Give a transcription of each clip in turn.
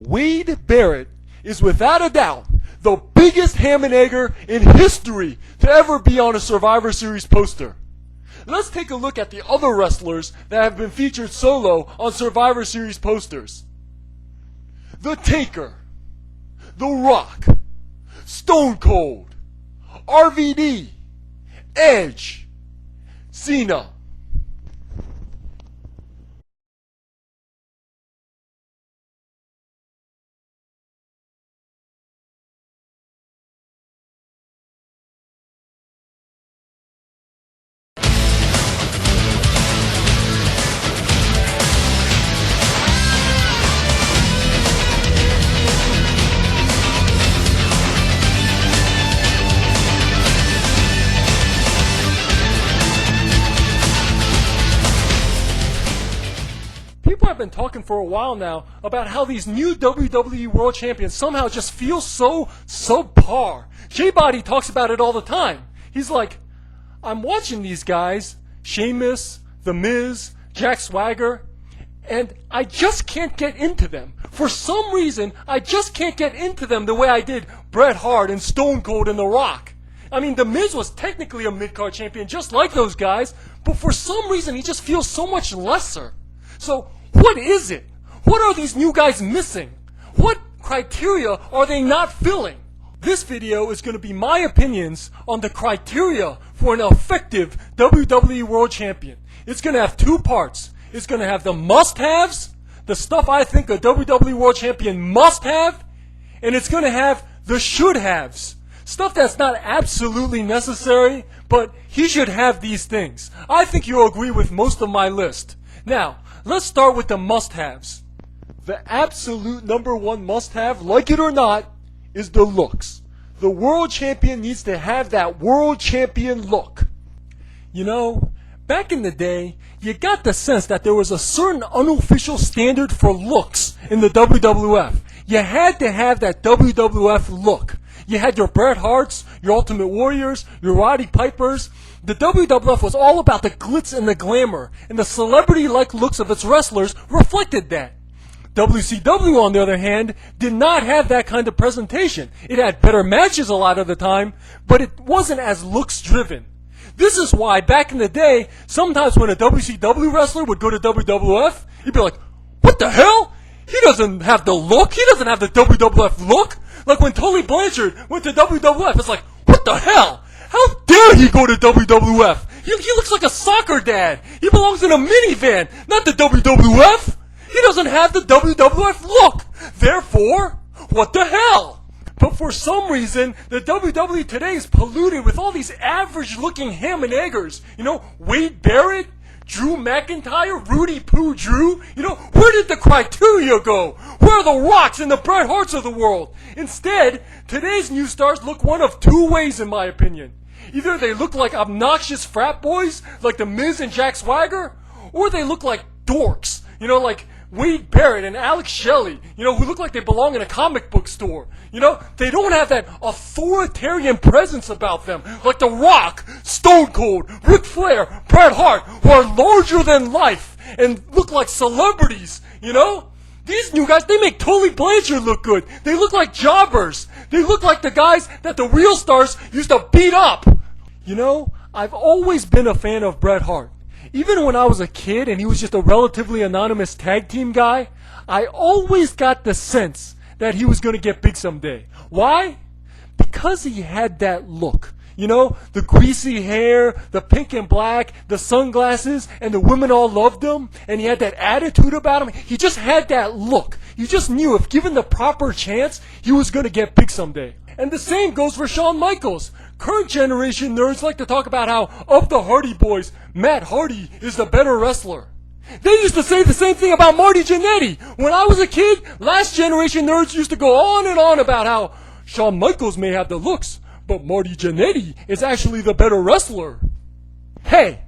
Wade Barrett is without a doubt the biggest ham and egger in history to ever be on a Survivor Series poster. Let's take a look at the other wrestlers that have been featured solo on Survivor Series posters. The Taker, The Rock, Stone Cold, RVD, Edge, Cena. People have been talking for a while now about how these new WWE World Champions somehow just feel so subpar. J-Body talks about it all the time. He's like, I'm watching these guys, Sheamus, The Miz, Jack Swagger, and I just can't get into them. For some reason, I just can't get into them the way I did Bret Hart and Stone Cold and The Rock. I mean, The Miz was technically a mid-card champion just like those guys, but for some reason he just feels so much lesser. So, what is it? What are these new guys missing? What criteria are they not filling? This video is going to be my opinions on the criteria for an effective WWE World Champion. It's going to have two parts. It's going to have the must-haves, the stuff I think a WWE World Champion must have, and it's going to have the should-haves, stuff that's not absolutely necessary, but he should have these things. I think you'll agree with most of my list. Now, let's start with the must-haves. The absolute number one must-have, like it or not, is the looks. The world champion needs to have that world champion look. You know, back in the day, you got the sense that there was a certain unofficial standard for looks in the WWF. You had to have that WWF look. You had your Bret Harts, your Ultimate Warriors, your Roddy Pipers. The WWF was all about the glitz and the glamour, and the celebrity-like looks of its wrestlers reflected that. WCW, on the other hand, did not have that kind of presentation. It had better matches a lot of the time, but it wasn't as looks-driven. This is why, back in the day, sometimes when a WCW wrestler would go to WWF, you'd be like, what the hell? He doesn't have the look. He doesn't have the WWF look. Like when Tully Blanchard went to WWF, it's like, what the hell? How dare he go to WWF? He looks like a soccer dad. He belongs in a minivan, not the WWF. He doesn't have the WWF look. Therefore, what the hell? But for some reason, the WWE today is polluted with all these average-looking ham and eggers. You know, Wade Barrett, Drew McIntyre, Rudy Poo Drew. You know, where did the criteria go? Where are the Rocks and the Bret Harts of the world? Instead, today's new stars look one of two ways, in my opinion. Either they look like obnoxious frat boys, like The Miz and Jack Swagger, or they look like dorks, you know, like Wade Barrett and Alex Shelley, you know, who look like they belong in a comic book store. You know, they don't have that authoritarian presence about them, like The Rock, Stone Cold, Ric Flair, Bret Hart, who are larger than life and look like celebrities, you know? These new guys, they make Tully Blanchard look good. They look like jobbers. They look like the guys that the real stars used to beat up. You know, I've always been a fan of Bret Hart. Even when I was a kid and he was just a relatively anonymous tag team guy, I always got the sense that he was going to get big someday. Why? Because he had that look. You know, the greasy hair, the pink and black, the sunglasses, and the women all loved him, and he had that attitude about him. He just had that look. You just knew if given the proper chance, he was going to get big someday. And the same goes for Shawn Michaels. Current generation nerds like to talk about how, of the Hardy Boys, Matt Hardy is the better wrestler. They used to say the same thing about Marty Jannetty. When I was a kid, last generation nerds used to go on and on about how Shawn Michaels may have the looks, but Marty Jannetty is actually the better wrestler. Hey,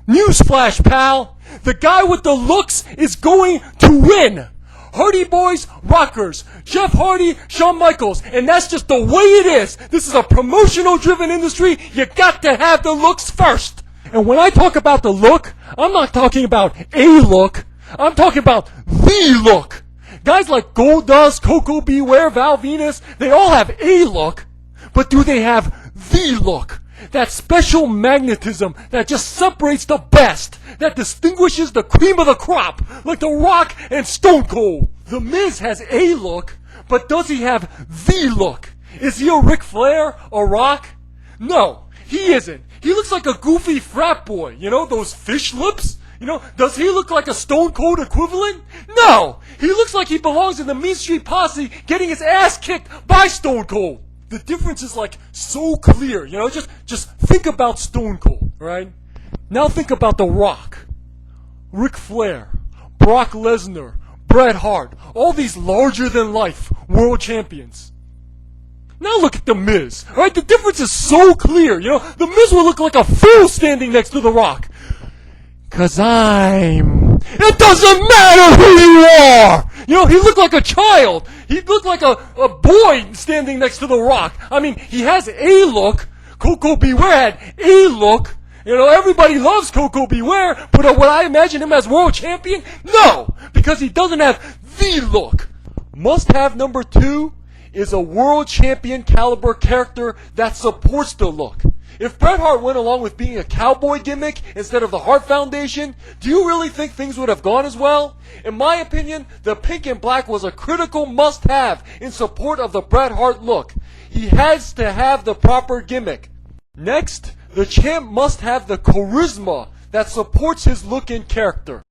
newsflash, pal. The guy with the looks is going to win. Hardy Boys, Rockers, Jeff Hardy, Shawn Michaels, and that's just the way it is. This is a promotional-driven industry. You got to have the looks first. And when I talk about the look, I'm not talking about a look. I'm talking about the look. Guys like Goldust, Coco Beware, Val Venus, they all have a look, but do they have the look? That special magnetism that just separates the best, that distinguishes the cream of the crop, like The Rock and Stone Cold. The Miz has a look, but does he have the look? Is he a Ric Flair, a Rock? No, he isn't. He looks like a goofy frat boy, you know, those fish lips? You know, does he look like a Stone Cold equivalent? No! He looks like he belongs in the Mean Street Posse getting his ass kicked by Stone Cold. The difference is like so clear, you know, just think about Stone Cold, right? Now think about The Rock, Ric Flair, Brock Lesnar, Bret Hart, all these larger than life world champions. Now look at The Miz, right? The difference is so clear, you know, The Miz will look like a fool standing next to The Rock. Cause it doesn't matter who you are! You know, he looked like a child. He looked like a boy standing next to The Rock. I mean, he has a look. Coco Beware had a look. You know, everybody loves Coco Beware, but would I imagine him as world champion? No! Because he doesn't have the look. Must have number 2 is a world champion caliber character that supports the look. If Bret Hart went along with being a cowboy gimmick instead of the Hart Foundation, do you really think things would have gone as well? In my opinion, the pink and black was a critical must-have in support of the Bret Hart look. He has to have the proper gimmick. Next, the champ must have the charisma that supports his look and character.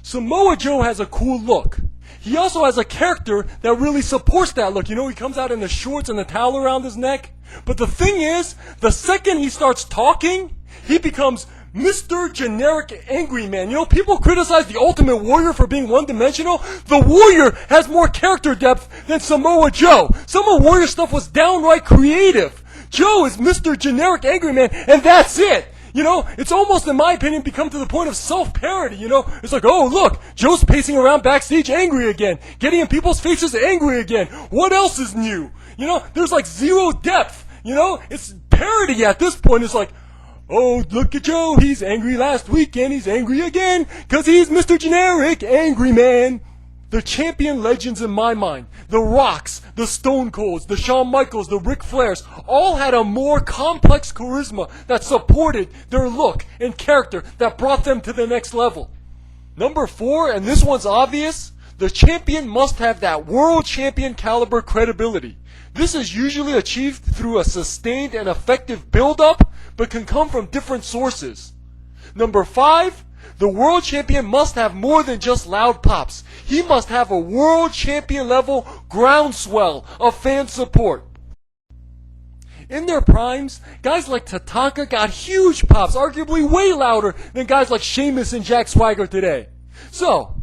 Samoa Joe has a cool look. He also has a character that really supports that look. You know, he comes out in the shorts and the towel around his neck. But the thing is, the second he starts talking, he becomes Mr. Generic Angry Man. You know, people criticize the Ultimate Warrior for being one-dimensional. The Warrior has more character depth than Samoa Joe. Samoa Warrior stuff was downright creative. Joe is Mr. Generic Angry Man, and that's it. You know, it's almost, in my opinion, become to the point of self-parody, you know? It's like, oh, look, Joe's pacing around backstage angry again, getting in people's faces angry again. What else is new? You know, there's like zero depth, you know? It's parody at this point. It's like, oh, look at Joe, he's angry last week and he's angry again, 'cause he's Mr. Generic Angry Man. The champion legends in my mind, the Rocks, the Stone Colds, the Shawn Michaels, the Ric Flairs, all had a more complex charisma that supported their look and character that brought them to the next level. Number 4, and this one's obvious, the champion must have that world champion caliber credibility. This is usually achieved through a sustained and effective build-up, but can come from different sources. Number 5, the world champion must have more than just loud pops. He must have a world champion level groundswell of fan support. In their primes, guys like Tatanka got huge pops, arguably way louder than guys like Sheamus and Jack Swagger today. So,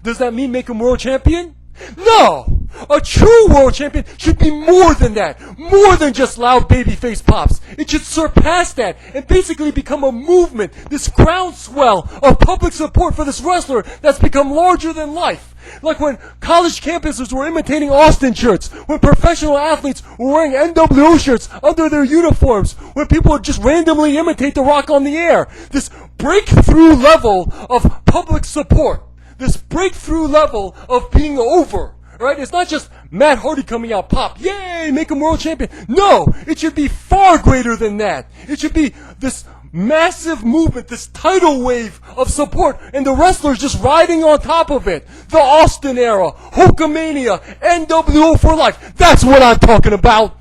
does that mean make him world champion? No! A true world champion should be more than that. More than just loud babyface pops. It should surpass that and basically become a movement, this groundswell of public support for this wrestler that's become larger than life. Like when college campuses were imitating Austin shirts, when professional athletes were wearing NWO shirts under their uniforms, when people would just randomly imitate The Rock on the air. This breakthrough level of public support. This breakthrough level of being over. Right? It's not just Matt Hardy coming out, pop, yay, make him world champion. No, it should be far greater than that. It should be this massive movement, this tidal wave of support, and the wrestlers just riding on top of it. The Austin era, Hulkamania, NWO for life. That's what I'm talking about.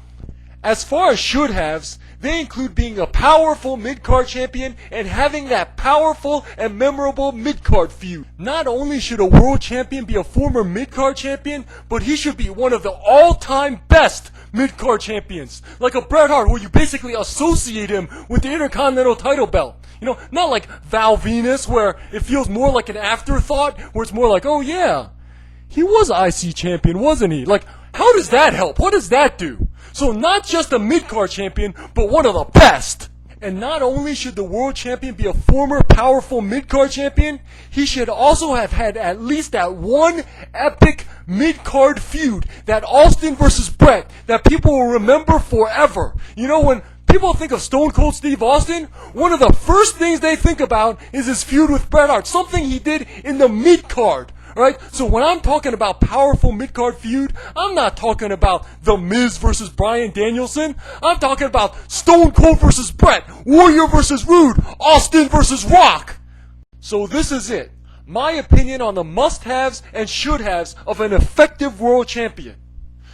As far as should-haves, they include being a powerful mid-card champion and having that powerful and memorable mid-card feud. Not only should a world champion be a former mid-card champion, but he should be one of the all-time best mid-card champions. Like a Bret Hart, where you basically associate him with the Intercontinental title belt. You know, not like Val Venus, where it feels more like an afterthought, where it's more like, oh yeah, he was IC champion, wasn't he? Like, how does that help? What does that do? So not just a mid-card champion, but one of the best. And not only should the world champion be a former powerful mid-card champion, he should also have had at least that one epic mid-card feud, that Austin versus Bret, that people will remember forever. You know, when people think of Stone Cold Steve Austin, one of the first things they think about is his feud with Bret Hart, something he did in the mid-card. Alright? So when I'm talking about powerful mid-card feud, I'm not talking about The Miz versus Bryan Danielson. I'm talking about Stone Cold versus Bret, Warrior versus Rude, Austin versus Rock. So this is it. My opinion on the must-haves and should-haves of an effective world champion.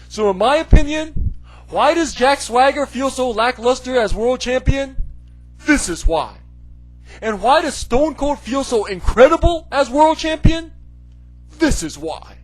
So in my opinion, why does Jack Swagger feel so lackluster as world champion? This is why. And why does Stone Cold feel so incredible as world champion? This is why.